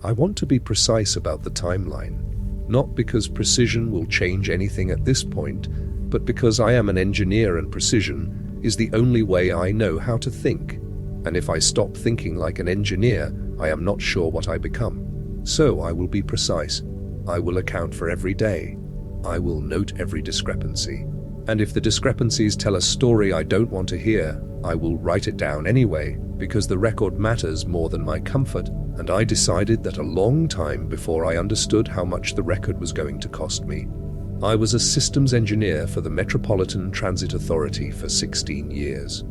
I want to be precise about the timeline, not because precision will change anything at this point, but because I am an engineer and precision is the only way I know how to think. And if I stop thinking like an engineer, I am not sure what I become. So I will be precise. I will account for every day. I will note every discrepancy. And if the discrepancies tell a story I don't want to hear, I will write it down anyway, because the record matters more than my comfort, and I decided that a long time before I understood how much the record was going to cost me. I was a systems engineer for the Metropolitan Transit Authority for 16 years.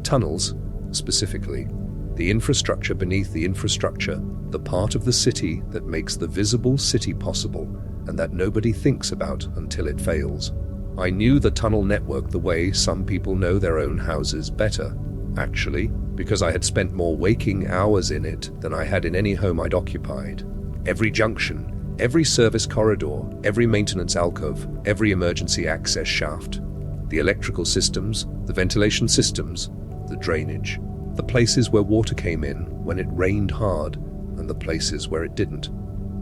Tunnels, specifically, the infrastructure beneath the infrastructure, the part of the city that makes the visible city possible and that nobody thinks about until it fails. I knew the tunnel network the way some people know their own houses better, actually, because I had spent more waking hours in it than I had in any home I'd occupied. Every junction, every service corridor, every maintenance alcove, every emergency access shaft, the electrical systems, the ventilation systems, the drainage, the places where water came in when it rained hard, and the places where it didn't.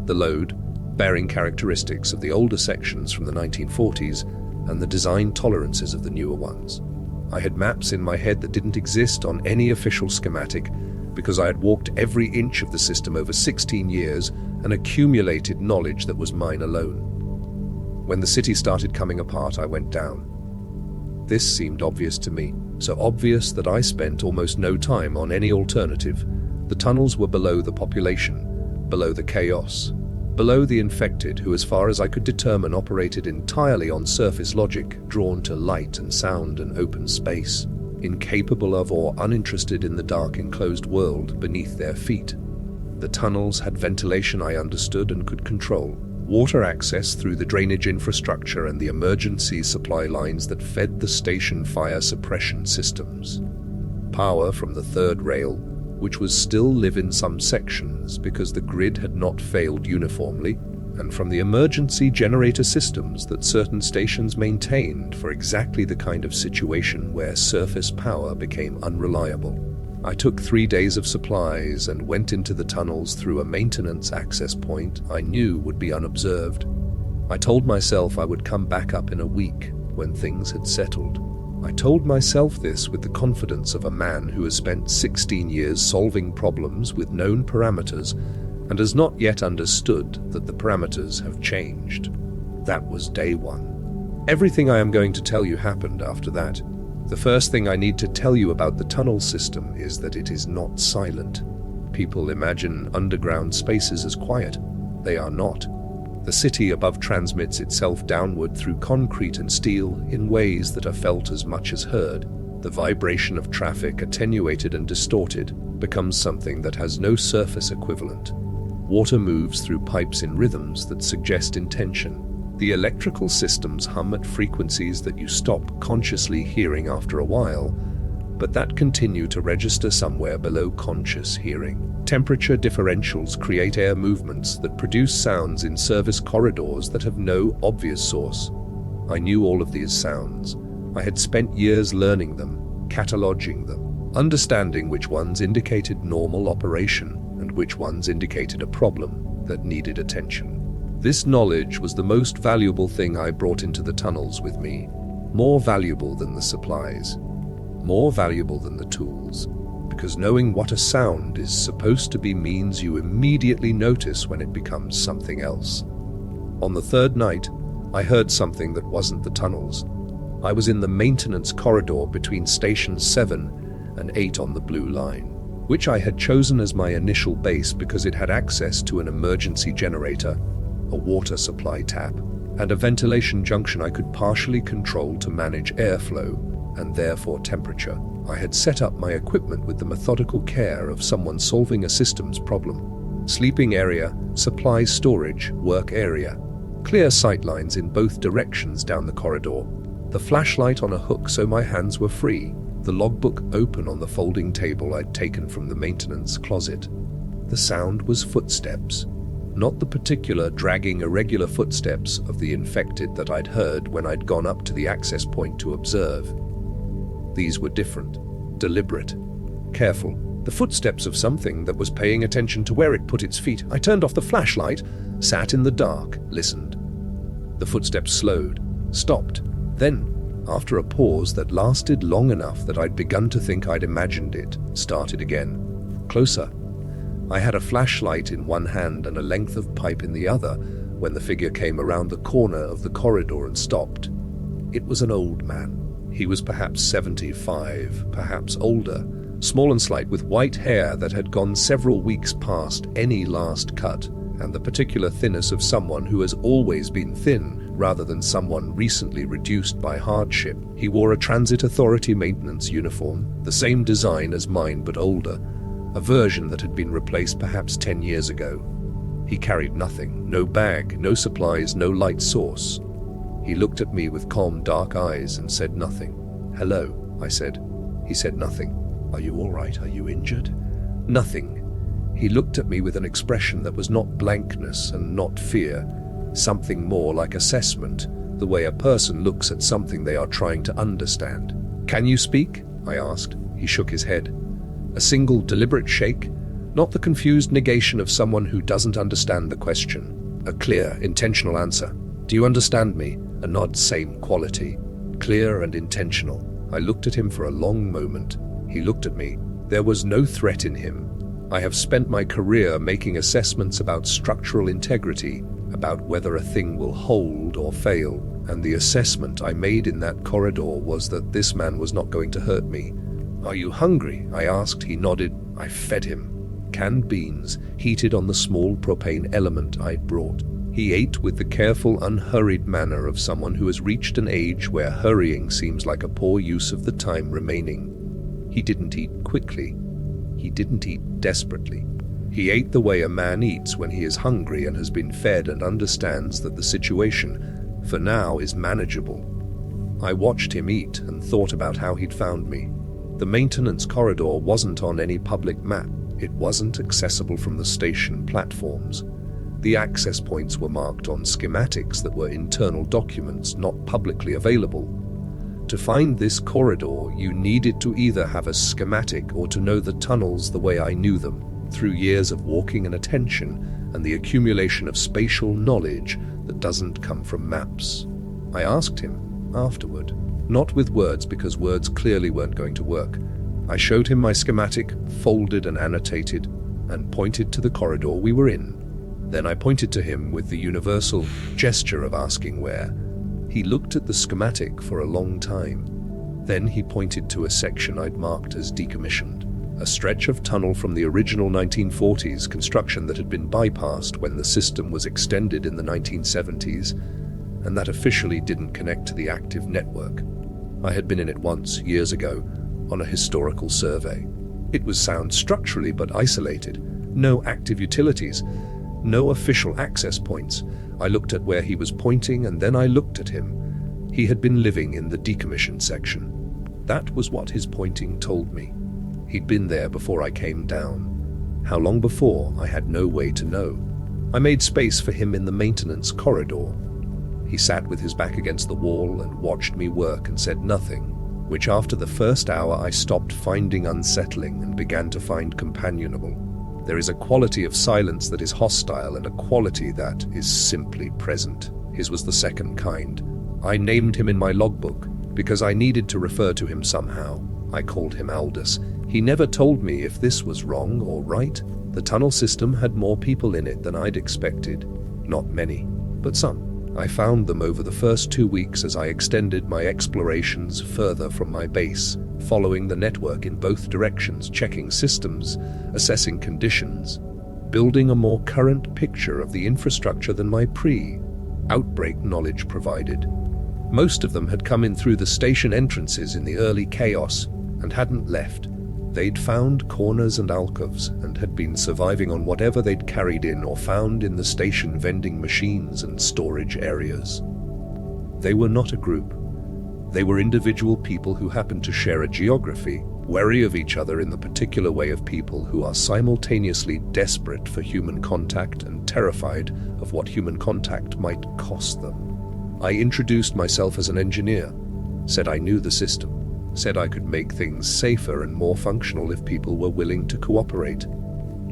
The load-bearing characteristics of the older sections from the 1940s and the design tolerances of the newer ones. I had maps in my head that didn't exist on any official schematic because I had walked every inch of the system over 16 years and accumulated knowledge that was mine alone. When the city started coming apart, I went down. This seemed obvious to me, so obvious that I spent almost no time on any alternative. The tunnels were below the population, below the chaos, below the infected who, as far as I could determine, operated entirely on surface logic, drawn to light and sound and open space, incapable of or uninterested in the dark enclosed world beneath their feet. The tunnels had ventilation I understood and could control, water access through the drainage infrastructure and the emergency supply lines that fed the station fire suppression systems, power from the third rail, which was still live in some sections because the grid had not failed uniformly, and from the emergency generator systems that certain stations maintained for exactly the kind of situation where surface power became unreliable. I took 3 days of supplies and went into the tunnels through a maintenance access point I knew would be unobserved. I told myself I would come back up in a week when things had settled. I told myself this with the confidence of a man who has spent 16 years solving problems with known parameters and has not yet understood that the parameters have changed. That was day one. Everything I am going to tell you happened after that. The first thing I need to tell you about the tunnel system is that it is not silent. People imagine underground spaces as quiet. They are not. The city above transmits itself downward through concrete and steel in ways that are felt as much as heard. The vibration of traffic, attenuated and distorted, becomes something that has no surface equivalent. Water moves through pipes in rhythms that suggest intention. The electrical systems hum at frequencies that you stop consciously hearing after a while, but that continue to register somewhere below conscious hearing. Temperature differentials create air movements that produce sounds in service corridors that have no obvious source. I knew all of these sounds. I had spent years learning them, cataloging them, understanding which ones indicated normal operation and which ones indicated a problem that needed attention. This knowledge was the most valuable thing I brought into the tunnels with me, more valuable than the supplies, more valuable than the tools, because knowing what a sound is supposed to be means you immediately notice when it becomes something else. On the third night, I heard something that wasn't the tunnels. I was in the maintenance corridor between stations 7 and 8 on the Blue Line, which I had chosen as my initial base because it had access to an emergency generator, a water supply tap, and a ventilation junction I could partially control to manage airflow and therefore temperature. I had set up my equipment with the methodical care of someone solving a systems problem. Sleeping area, supplies storage, work area. Clear sightlines in both directions down the corridor. The flashlight on a hook so my hands were free. The logbook open on the folding table I'd taken from the maintenance closet. The sound was footsteps. Not the particular dragging irregular footsteps of the infected that I'd heard when I'd gone up to the access point to observe. These were different, deliberate, careful. The footsteps of something that was paying attention to where it put its feet. I turned off the flashlight, sat in the dark, listened. The footsteps slowed, stopped. Then, after a pause that lasted long enough that I'd begun to think I'd imagined it, started again. Closer. I had a flashlight in one hand and a length of pipe in the other when the figure came around the corner of the corridor and stopped. It was an old man. He was perhaps 75, perhaps older, small and slight, with white hair that had gone several weeks past any last cut, and the particular thinness of someone who has always been thin, rather than someone recently reduced by hardship. He wore a Transit Authority maintenance uniform, the same design as mine but older, a version that had been replaced perhaps 10 years ago. He carried nothing, no bag, no supplies, no light source. He looked at me with calm, dark eyes and said nothing. "Hello," I said. He said nothing. "Are you all right? Are you injured?" Nothing. He looked at me with an expression that was not blankness and not fear, something more like assessment, the way a person looks at something they are trying to understand. "Can you speak?" I asked. He shook his head. A single deliberate shake, not the confused negation of someone who doesn't understand the question. A clear, intentional answer. "Do you understand me?" A nod, same quality. Clear and intentional. I looked at him for a long moment. He looked at me. There was no threat in him. I have spent my career making assessments about structural integrity, about whether a thing will hold or fail, and the assessment I made in that corridor was that this man was not going to hurt me. "Are you hungry?" I asked. He nodded. I fed him. Canned beans, heated on the small propane element I'd brought. He ate with the careful, unhurried manner of someone who has reached an age where hurrying seems like a poor use of the time remaining. He didn't eat quickly. He didn't eat desperately. He ate the way a man eats when he is hungry and has been fed and understands that the situation, for now, is manageable. I watched him eat and thought about how he'd found me. The maintenance corridor wasn't on any public map. It wasn't accessible from the station platforms. The access points were marked on schematics that were internal documents not publicly available. To find this corridor, you needed to either have a schematic or to know the tunnels the way I knew them, through years of walking and attention and the accumulation of spatial knowledge that doesn't come from maps. I asked him afterward, not with words because words clearly weren't going to work. I showed him my schematic, folded and annotated, and pointed to the corridor we were in. Then I pointed to him with the universal gesture of asking where. He looked at the schematic for a long time. Then he pointed to a section I'd marked as decommissioned, a stretch of tunnel from the original 1940s construction that had been bypassed when the system was extended in the 1970s, and that officially didn't connect to the active network. I had been in it once, years ago, on a historical survey. It was sound structurally but isolated, no active utilities, no official access points. I looked at where he was pointing and then I looked at him. He had been living in the decommissioned section. That was what his pointing told me. He'd been there before I came down. How long before, I had no way to know. I made space for him in the maintenance corridor. He sat with his back against the wall and watched me work and said nothing, which after the first hour I stopped finding unsettling and began to find companionable. There is a quality of silence that is hostile and a quality that is simply present. His was the second kind. I named him in my logbook because I needed to refer to him somehow. I called him Aldous. He never told me if this was wrong or right. The tunnel system had more people in it than I'd expected. Not many, but some. I found them over the first 2 weeks as I extended my explorations further from my base, following the network in both directions, checking systems, assessing conditions, building a more current picture of the infrastructure than my pre-outbreak knowledge provided. Most of them had come in through the station entrances in the early chaos and hadn't left. They'd found corners and alcoves and had been surviving on whatever they'd carried in or found in the station vending machines and storage areas. They were not a group. They were individual people who happened to share a geography, wary of each other in the particular way of people who are simultaneously desperate for human contact and terrified of what human contact might cost them. I introduced myself as an engineer, said I knew the system, said I could make things safer and more functional if people were willing to cooperate.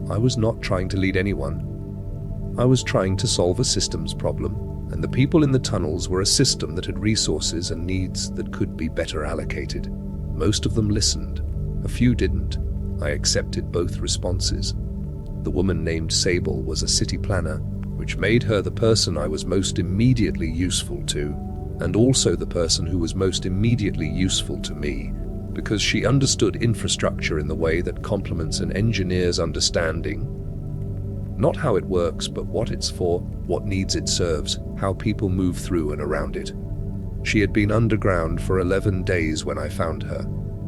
I was not trying to lead anyone. I was trying to solve a systems problem, and the people in the tunnels were a system that had resources and needs that could be better allocated. Most of them listened. A few didn't. I accepted both responses. The woman named Sable was a city planner, which made her the person I was most immediately useful to, and also the person who was most immediately useful to me, because she understood infrastructure in the way that complements an engineer's understanding. Not how it works, but what it's for, what needs it serves, how people move through and around it. She had been underground for 11 days when I found her.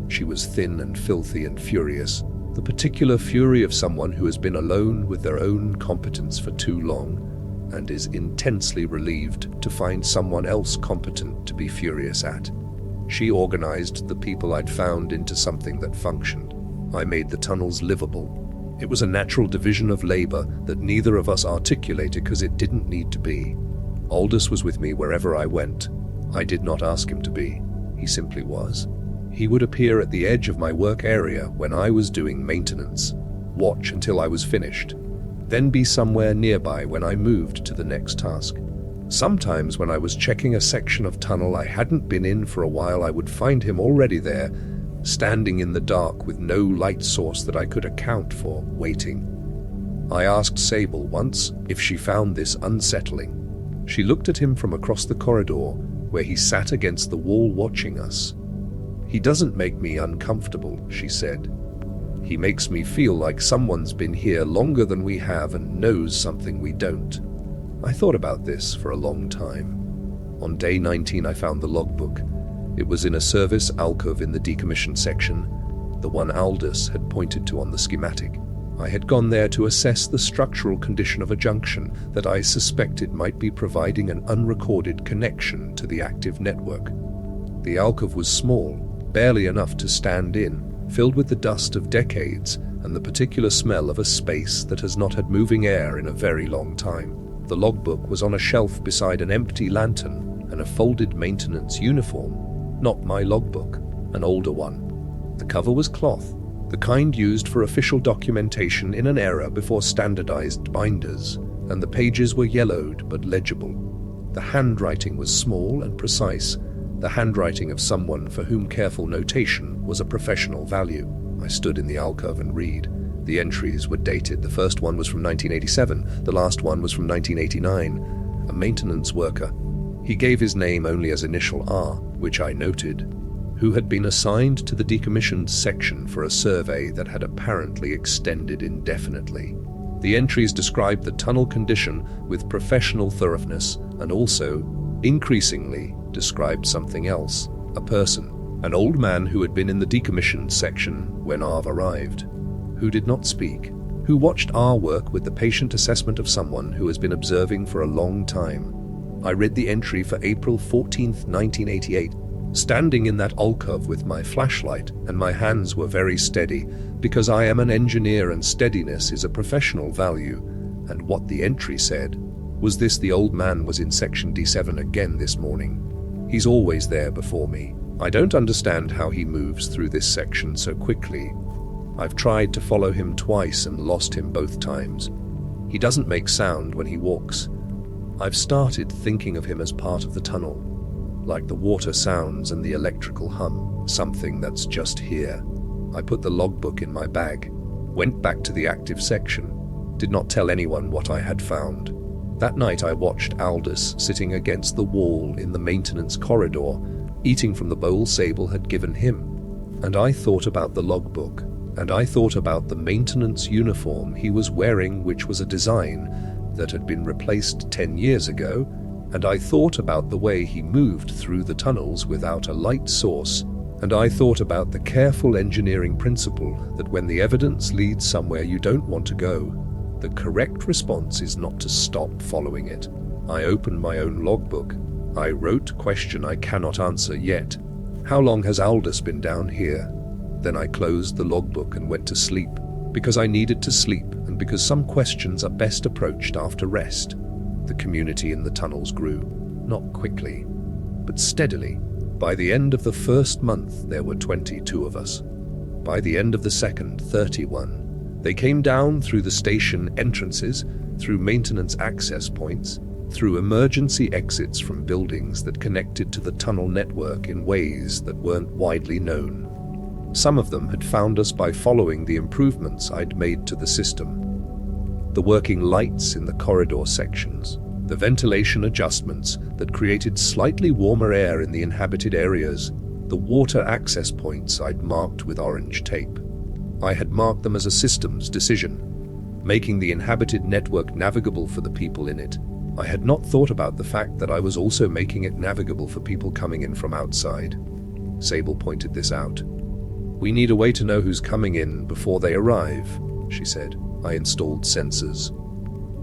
She was thin and filthy and furious, the particular fury of someone who has been alone with their own competence for too long and is intensely relieved to find someone else competent to be furious at. She organized the people I'd found into something that functioned. I made the tunnels livable. It was a natural division of labor that neither of us articulated because it didn't need to be. Aldous was with me wherever I went. I did not ask him to be. He simply was. He would appear at the edge of my work area when I was doing maintenance, watch until I was finished, then be somewhere nearby when I moved to the next task. Sometimes when I was checking a section of tunnel I hadn't been in for a while, I would find him already there, standing in the dark with no light source that I could account for, waiting. I asked Sable once if she found this unsettling. She looked at him from across the corridor, where he sat against the wall watching us. "He doesn't make me uncomfortable," she said. "He makes me feel like someone's been here longer than we have and knows something we don't." I thought about this for a long time. On day 19 I found the logbook. It was in a service alcove in the decommissioned section, the one Aldous had pointed to on the schematic. I had gone there to assess the structural condition of a junction that I suspected might be providing an unrecorded connection to the active network. The alcove was small, barely enough to stand in, filled with the dust of decades and the particular smell of a space that has not had moving air in a very long time. The logbook was on a shelf beside an empty lantern and a folded maintenance uniform. Not my logbook, an older one. The cover was cloth, the kind used for official documentation in an era before standardized binders, and the pages were yellowed but legible. The handwriting was small and precise, the handwriting of someone for whom careful notation was a professional value. I stood in the alcove and read. The entries were dated. The first one was from 1987, the last one was from 1989. A maintenance worker. He gave his name only as initial R, which I noted, who had been assigned to the decommissioned section for a survey that had apparently extended indefinitely. The entries described the tunnel condition with professional thoroughness and also, increasingly, described something else, a person, an old man who had been in the decommissioned section when Arv arrived, who did not speak, who watched R work with the patient assessment of someone who has been observing for a long time. I read the entry for April 14th, 1988, standing in that alcove with my flashlight, and my hands were very steady, because I am an engineer and steadiness is a professional value. And what the entry said was this: the old man was in section D7 again this morning. He's always there before me. I don't understand how he moves through this section so quickly. I've tried to follow him twice and lost him both times. He doesn't make sound when he walks. I've started thinking of him as part of the tunnel, like the water sounds and the electrical hum, something that's just here. I put the logbook in my bag, went back to the active section, did not tell anyone what I had found. That night I watched Aldous sitting against the wall in the maintenance corridor, eating from the bowl Sable had given him. And I thought about the logbook, and I thought about the maintenance uniform he was wearing, which was a design that had been replaced 10 years ago, and I thought about the way he moved through the tunnels without a light source, and I thought about the careful engineering principle that when the evidence leads somewhere you don't want to go, the correct response is not to stop following it. I opened my own logbook. I wrote question I cannot answer yet. How long has Aldous been down here? Then I closed the logbook and went to sleep, because I needed to sleep and because some questions are best approached after rest. The community in the tunnels grew, not quickly, but steadily. By the end of the first month, there were 22 of us. By the end of the second, 31. They came down through the station entrances, through maintenance access points, through emergency exits from buildings that connected to the tunnel network in ways that weren't widely known. Some of them had found us by following the improvements I'd made to the system. The working lights in the corridor sections, the ventilation adjustments that created slightly warmer air in the inhabited areas, the water access points I'd marked with orange tape. I had marked them as a systems decision, making the inhabited network navigable for the people in it. I had not thought about the fact that I was also making it navigable for people coming in from outside. Sable pointed this out. "We need a way to know who's coming in before they arrive," she said. I installed sensors.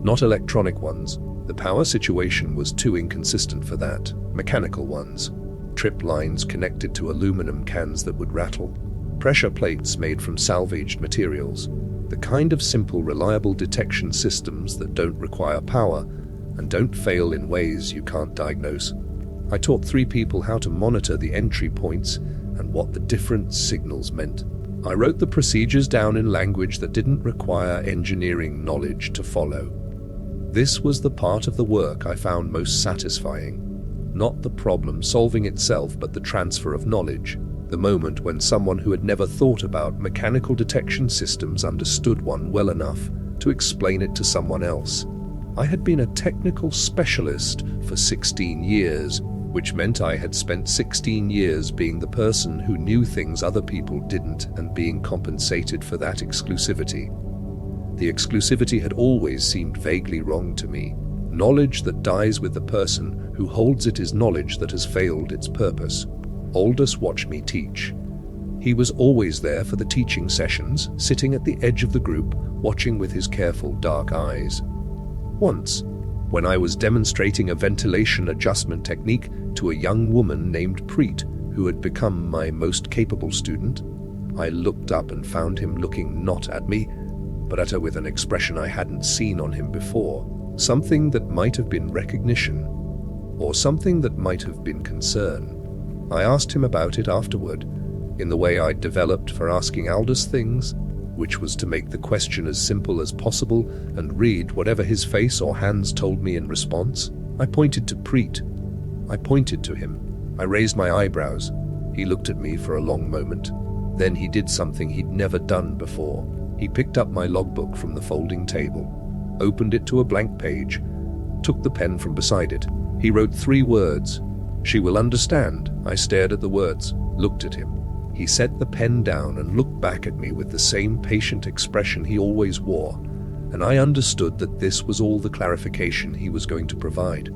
Not electronic ones. The power situation was too inconsistent for that. Mechanical ones. Trip lines connected to aluminum cans that would rattle. Pressure plates made from salvaged materials. The kind of simple, reliable detection systems that don't require power and don't fail in ways you can't diagnose. I taught 3 people how to monitor the entry points and what the different signals meant. I wrote the procedures down in language that didn't require engineering knowledge to follow. This was the part of the work I found most satisfying. Not the problem solving itself, but the transfer of knowledge. The moment when someone who had never thought about mechanical detection systems understood one well enough to explain it to someone else. I had been a technical specialist for 16 years, which meant I had spent 16 years being the person who knew things other people didn't and being compensated for that exclusivity. The exclusivity had always seemed vaguely wrong to me. Knowledge that dies with the person who holds it is knowledge that has failed its purpose. Aldous watched me teach. He was always there for the teaching sessions, sitting at the edge of the group, watching with his careful dark eyes. Once, when I was demonstrating a ventilation adjustment technique to a young woman named Preet, who had become my most capable student, I looked up and found him looking not at me, but at her with an expression I hadn't seen on him before, something that might have been recognition, or something that might have been concern. I asked him about it afterward, in the way I'd developed for asking Aldous things, which was to make the question as simple as possible and read whatever his face or hands told me in response. I pointed to Preet. I pointed to him. I raised my eyebrows. He looked at me for a long moment. Then he did something he'd never done before. He picked up my logbook from the folding table, opened it to a blank page, took the pen from beside it. He wrote 3 words. "She will understand." I stared at the words, looked at him. He set the pen down and looked back at me with the same patient expression he always wore, and I understood that this was all the clarification he was going to provide.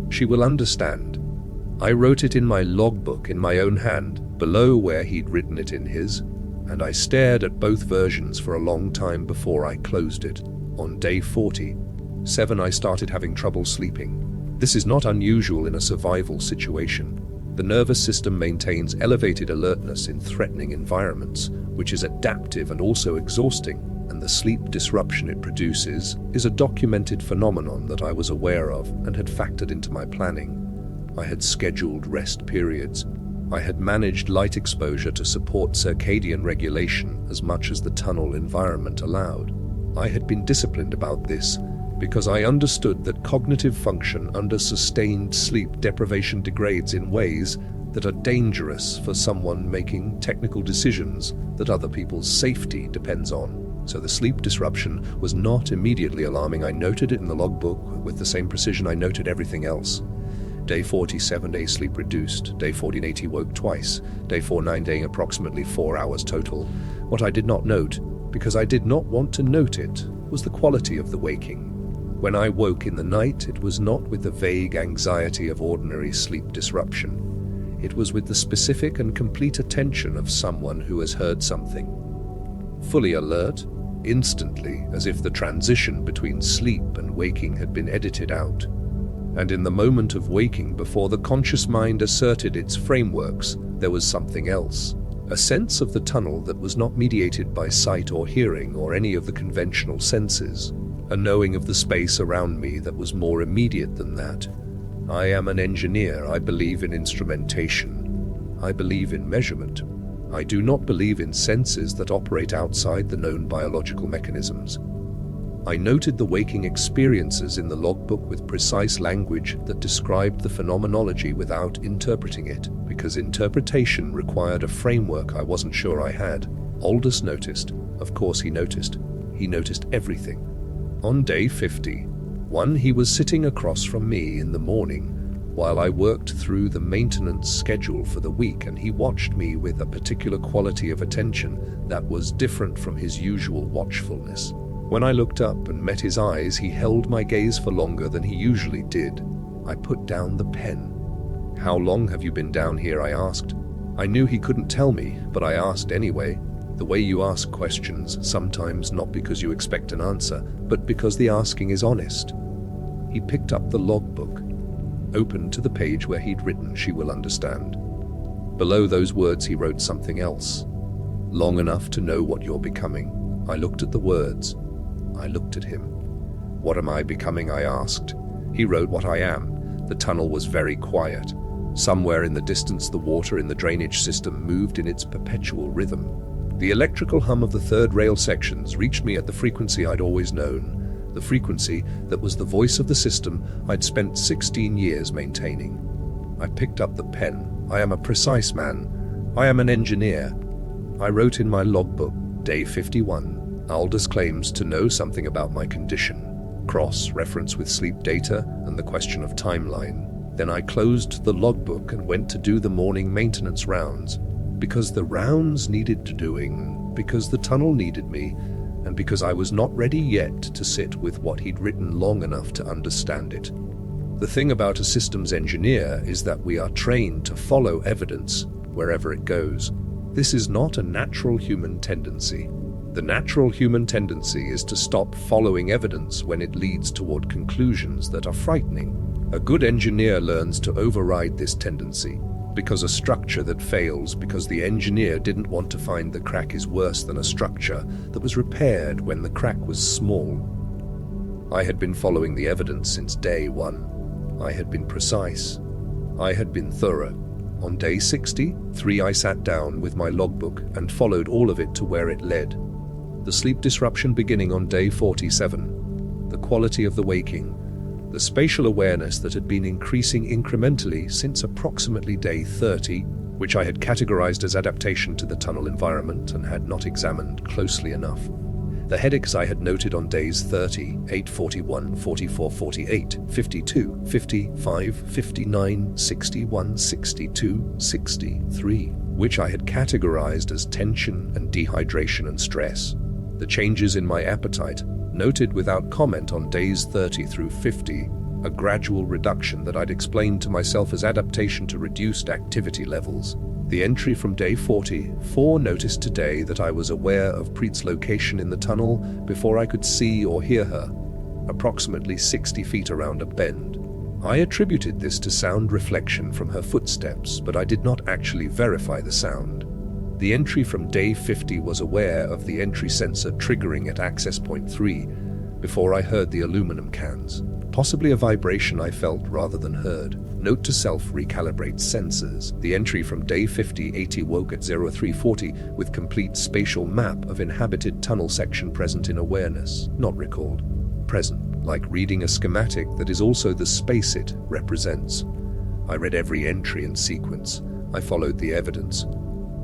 "She will understand." I wrote it in my logbook in my own hand, below where he'd written it in his, and I stared at both versions for a long time before I closed it. On day 47, I started having trouble sleeping. This is not unusual in a survival situation. The nervous system maintains elevated alertness in threatening environments, which is adaptive and also exhausting, and the sleep disruption it produces is a documented phenomenon that I was aware of and had factored into my planning. I had scheduled rest periods. I had managed light exposure to support circadian regulation as much as the tunnel environment allowed. I had been disciplined about this because I understood that cognitive function under sustained sleep deprivation degrades in ways that are dangerous for someone making technical decisions that other people's safety depends on. So the sleep disruption was not immediately alarming. I noted it in the logbook with the same precision I noted everything else. Day 47, day sleep reduced. Day 48, he woke twice. Day 49, approximately 4 hours total. What I did not note, because I did not want to note it, was the quality of the waking. When I woke in the night, it was not with the vague anxiety of ordinary sleep disruption. It was with the specific and complete attention of someone who has heard something. Fully alert, instantly, as if the transition between sleep and waking had been edited out. And in the moment of waking, before the conscious mind asserted its frameworks, there was something else. A sense of the tunnel that was not mediated by sight or hearing or any of the conventional senses. A knowing of the space around me that was more immediate than that. I am an engineer. I believe in instrumentation. I believe in measurement. I do not believe in senses that operate outside the known biological mechanisms. I noted the waking experiences in the logbook with precise language that described the phenomenology without interpreting it, because interpretation required a framework I wasn't sure I had. Aldous noticed. Of course he noticed. He noticed everything. On day 51, he was sitting across from me in the morning while I worked through the maintenance schedule for the week, and he watched me with a particular quality of attention that was different from his usual watchfulness. When I looked up and met his eyes, he held my gaze for longer than he usually did. I put down the pen. "How long have you been down here?" I asked. I knew he couldn't tell me, but I asked anyway. The way you ask questions, sometimes not because you expect an answer, but because the asking is honest. He picked up the logbook, opened to the page where he'd written, "She will understand." Below those words he wrote something else. "Long enough to know what you're becoming." I looked at the words. I looked at him. "What am I becoming?" I asked. He wrote, "What I am." The tunnel was very quiet. Somewhere in the distance, the water in the drainage system moved in its perpetual rhythm. The electrical hum of the third rail sections reached me at the frequency I'd always known, the frequency that was the voice of the system I'd spent 16 years maintaining. I picked up the pen. "I am a precise man. I am an engineer." I wrote in my logbook, day 51. Aldous claims to know something about my condition. Cross-reference with sleep data and the question of timeline. Then I closed the logbook and went to do the morning maintenance rounds. Because the rounds needed doing, because the tunnel needed me, and because I was not ready yet to sit with what he'd written long enough to understand it. The thing about a systems engineer is that we are trained to follow evidence wherever it goes. This is not a natural human tendency. The natural human tendency is to stop following evidence when it leads toward conclusions that are frightening. A good engineer learns to override this tendency, because a structure that fails because the engineer didn't want to find the crack is worse than a structure that was repaired when the crack was small. I had been following the evidence since day 1. I had been precise. I had been thorough. On day 63, I sat down with my logbook and followed all of it to where it led. The sleep disruption beginning on day 47, the quality of the waking, the spatial awareness that had been increasing incrementally since approximately day 30, which I had categorized as adaptation to the tunnel environment and had not examined closely enough. The headaches I had noted on days 30, 8, 41, 44, 48, 52, 55, 59, 61, 62, 63, which I had categorized as tension and dehydration and stress. The changes in my appetite, noted without comment on days 30 through 50, a gradual reduction that I'd explained to myself as adaptation to reduced activity levels. The entry from day 44 noticed today that I was aware of Preet's location in the tunnel before I could see or hear her, approximately 60 feet around a bend. I attributed this to sound reflection from her footsteps, but I did not actually verify the sound. The entry from day 50 was aware of the entry sensor triggering at access point 3 before I heard the aluminum cans. Possibly a vibration I felt rather than heard. Note to self: recalibrate sensors. The entry from day 50-80 woke at 0340 with complete spatial map of inhabited tunnel section present in awareness, not recalled. Present, like reading a schematic that is also the space it represents. I read every entry in sequence. I followed the evidence.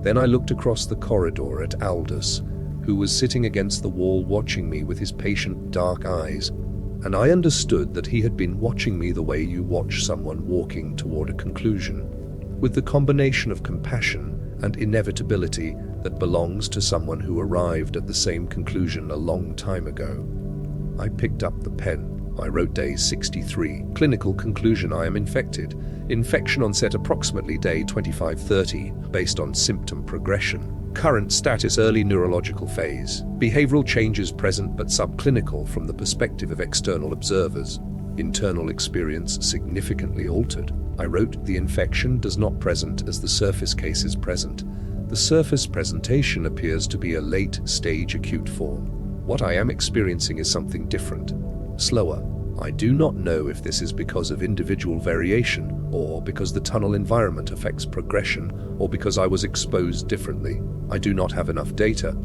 Then I looked across the corridor at Aldous, who was sitting against the wall watching me with his patient dark eyes, and I understood that he had been watching me the way you watch someone walking toward a conclusion, with the combination of compassion and inevitability that belongs to someone who arrived at the same conclusion a long time ago. I picked up the pen. I wrote day 63. Clinical conclusion: I am infected. Infection onset approximately day 25-30, based on symptom progression. Current status: early neurological phase. Behavioral changes present but subclinical from the perspective of external observers. Internal experience significantly altered. I wrote the infection does not present as the surface case is present. The surface presentation appears to be a late-stage acute form. What I am experiencing is something different. Slower, I do not know if this is because of individual variation, or because the tunnel environment affects progression, or because I was exposed differently. I do not have enough data.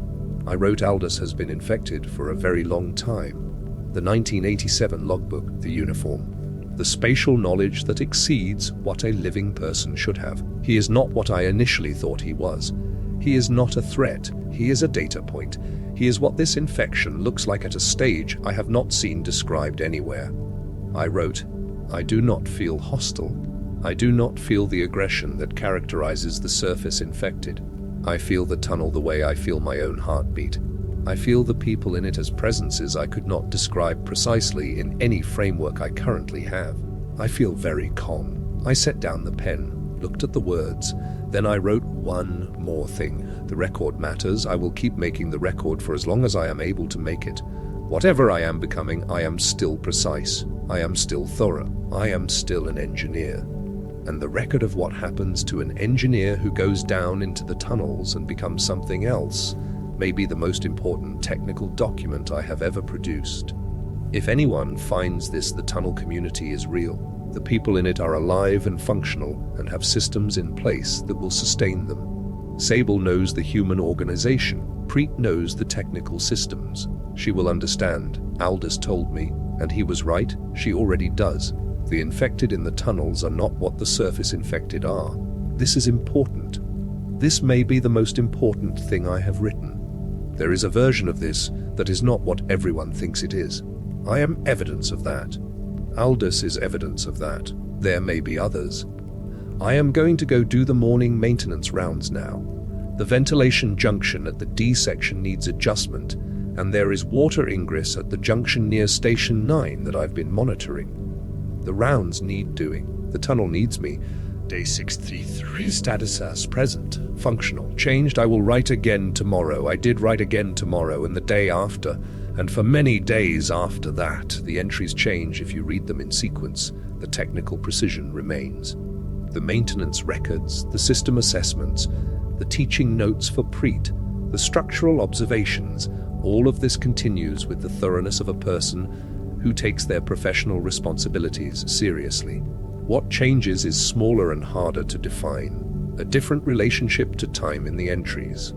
I wrote Aldous has been infected for a very long time. The 1987 logbook, the uniform. The spatial knowledge that exceeds what a living person should have. He is not what I initially thought he was. He is not a threat. He is a data point. He is what this infection looks like at a stage I have not seen described anywhere. I wrote, I do not feel hostile. I do not feel the aggression that characterizes the surface infected. I feel the tunnel the way I feel my own heartbeat. I feel the people in it as presences I could not describe precisely in any framework I currently have. I feel very calm. I set down the pen, looked at the words, then I wrote one more thing. The record matters. I will keep making the record for as long as I am able to make it. Whatever I am becoming, I am still precise. I am still thorough. I am still an engineer. And the record of what happens to an engineer who goes down into the tunnels and becomes something else may be the most important technical document I have ever produced. If anyone finds this, the tunnel community is real. The people in it are alive and functional and have systems in place that will sustain them. Sable knows the human organization. Preet knows the technical systems. She will understand. Aldous told me, and he was right, she already does. The infected in the tunnels are not what the surface infected are. This is important. This may be the most important thing I have written. There is a version of this that is not what everyone thinks it is. I am evidence of that. Aldous is evidence of that. There may be others. I am going to go do the morning maintenance rounds now. The ventilation junction at the D section needs adjustment, and there is water ingress at the junction near Station 9 that I've been monitoring. The rounds need doing. The tunnel needs me. Day 633. Status as present. Functional. Changed. I will write again tomorrow. I did write again tomorrow and the day after, and for many days after that. The entries change if you read them in sequence. The technical precision remains. The maintenance records, the system assessments, the teaching notes for Preet, the structural observations, all of this continues with the thoroughness of a person who takes their professional responsibilities seriously. What changes is smaller and harder to define. A different relationship to time in the entries.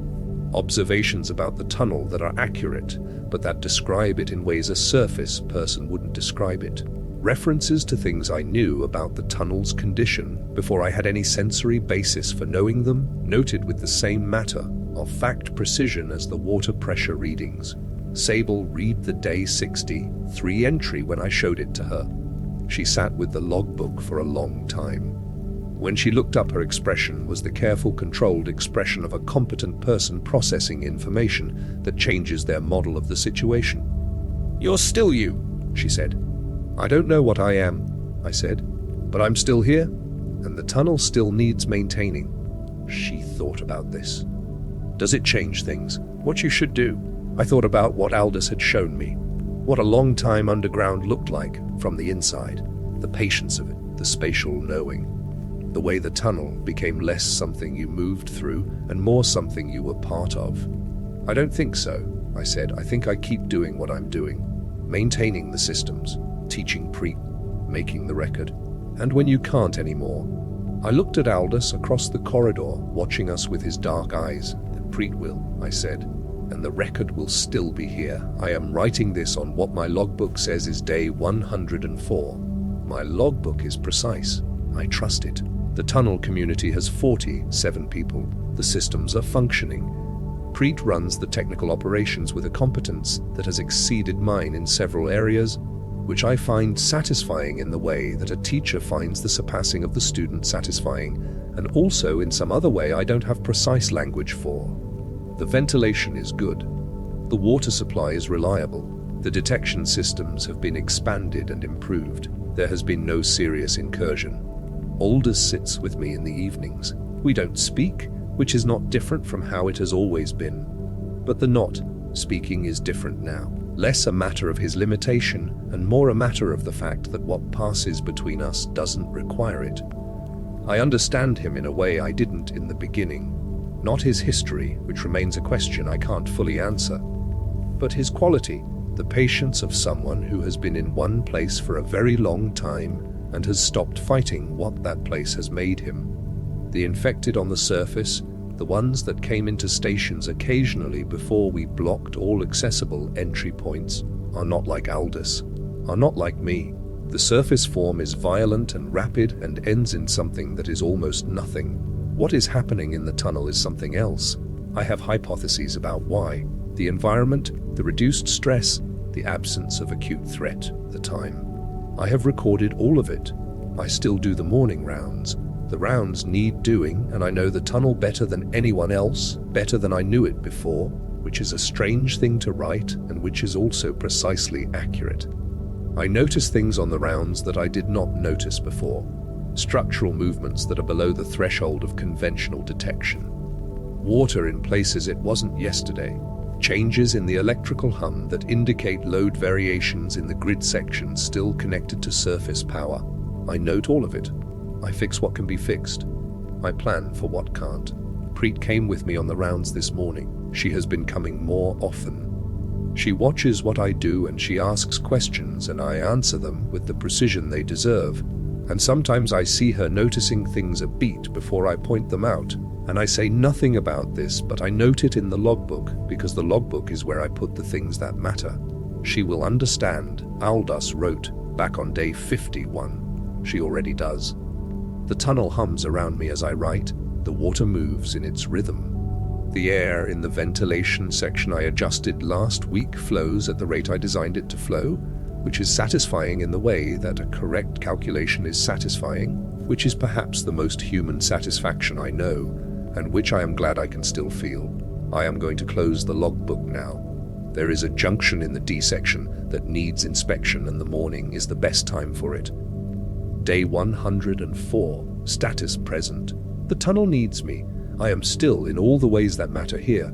Observations about the tunnel that are accurate, but that describe it in ways a surface person wouldn't describe it. References to things I knew about the tunnel's condition before I had any sensory basis for knowing them, noted with the same matter of fact precision as the water pressure readings. Sable read the day 63 entry when I showed it to her. She sat with the logbook for a long time. When she looked up, her expression was the careful, controlled expression of a competent person processing information that changes their model of the situation. "You're still you," she said. "I don't know what I am," I said, "but I'm still here, and the tunnel still needs maintaining." She thought about this. "Does it change things? What you should do?" I thought about what Aldous had shown me. What a long time underground looked like from the inside, the patience of it, the spatial knowing, the way the tunnel became less something you moved through and more something you were part of. "I don't think so," I said. "I think I keep doing what I'm doing, maintaining the systems, teaching Preet, making the record. And when you can't anymore." I looked at Aldous across the corridor, watching us with his dark eyes. "Then Preet will," I said. "And the record will still be here. I am writing this on what my logbook says is day 104. My logbook is precise. I trust it. The tunnel community has 47 people. The systems are functioning. Preet runs the technical operations with a competence that has exceeded mine in several areas, which I find satisfying in the way that a teacher finds the surpassing of the student satisfying, and also in some other way I don't have precise language for. The ventilation is good. The water supply is reliable. The detection systems have been expanded and improved. There has been no serious incursion. Aldous sits with me in the evenings. We don't speak, which is not different from how it has always been. But the not speaking is different now. Less a matter of his limitation and more a matter of the fact that what passes between us doesn't require it. I understand him in a way I didn't in the beginning. Not his history, which remains a question I can't fully answer, but his quality, The patience of someone who has been in one place for a very long time and has stopped fighting what that place has made him. The infected on the surface, the ones that came into stations occasionally before we blocked all accessible entry points, are not like Aldous, are not like me. The surface form is violent and rapid and ends in something that is almost nothing. What is happening in the tunnel is something else. I have hypotheses about why. The environment, the reduced stress, the absence of acute threat, the time. I have recorded all of it. I still do the morning rounds. The rounds need doing, and I know the tunnel better than anyone else, better than I knew it before, which is a strange thing to write and which is also precisely accurate. I notice things on the rounds that I did not notice before. Structural movements that are below the threshold of conventional detection. Water in places it wasn't yesterday. Changes in the electrical hum that indicate load variations in the grid section still connected to surface power. I note all of it. I fix what can be fixed. I plan for what can't. Preet came with me on the rounds this morning. She has been coming more often. She watches what I do and she asks questions and I answer them with the precision they deserve. And sometimes I see her noticing things a beat before I point them out. And I say nothing about this, but I note it in the logbook because the logbook is where I put the things that matter. She will understand, Aldous wrote, back on day 51. She already does. The tunnel hums around me as I write. The water moves in its rhythm. The air in the ventilation section I adjusted last week flows at the rate I designed it to flow, which is satisfying in the way that a correct calculation is satisfying, which is perhaps the most human satisfaction I know, and which I am glad I can still feel. I am going to close the logbook now. There is a junction in the D section that needs inspection and the morning is the best time for it. Day 104, status present. The tunnel needs me. I am still in all the ways that matter here.